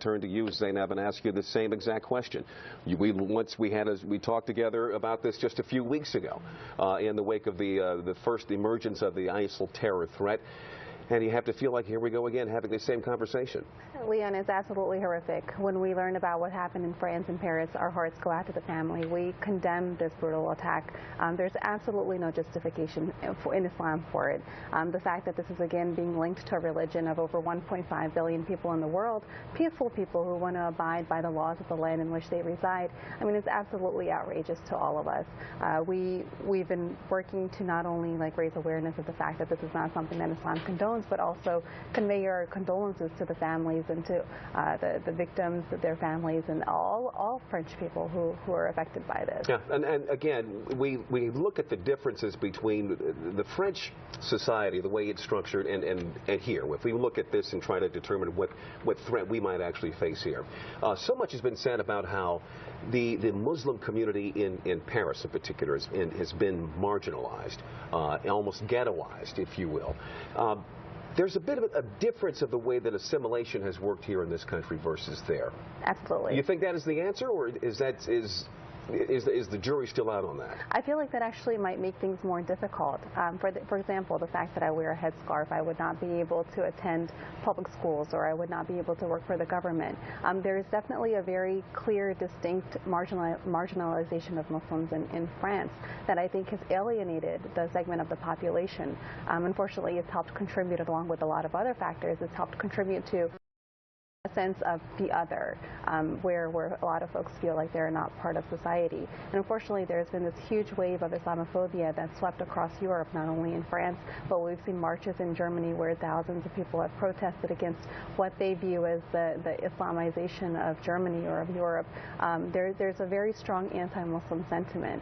Turn to you, Zainab, and ask you the same exact question. We talked together about this just a few weeks ago in the wake of the first emergence of the ISIL terror threat. And you have to feel like here we go again having the same conversation. Leon, it's absolutely horrific. When we learn about what happened in France and Paris, our hearts go out to the family. We condemn this brutal attack. There's absolutely no justification in Islam for it. The fact that this is again being linked to a religion of over 1.5 billion people in the world, peaceful people who want to abide by the laws of the land in which they reside, I mean, it's absolutely outrageous to all of us. We've been working to not only raise awareness of the fact that this is not something that Islam condones, but also convey our condolences to the families and to the victims, their families, and all French people who are affected by this. Yeah, and again, we look at the differences between the French society, the way it's structured, and here. If we look at this and try to determine what threat we might actually face here. So much has been said about how the Muslim community in Paris in particular has been marginalized, almost ghettoized, if you will. There's a bit of a difference of the way that assimilation has worked here in this country versus there. Absolutely. You think that is the answer, or is the jury still out on that? I feel like that actually might make things more difficult. For example, the fact that I wear a headscarf, I would not be able to attend public schools, or I would not be able to work for the government. There is definitely a very clear, distinct marginalization of Muslims in France that I think has alienated the segment of the population. Unfortunately, it's helped contribute, along with a lot of other factors, it's helped contribute to a sense of the other, where a lot of folks feel like they're not part of society. And unfortunately, there's been this huge wave of Islamophobia that's swept across Europe, not only in France, but we've seen marches in Germany where thousands of people have protested against what they view as the Islamization of Germany or of Europe. There's a very strong anti-Muslim sentiment.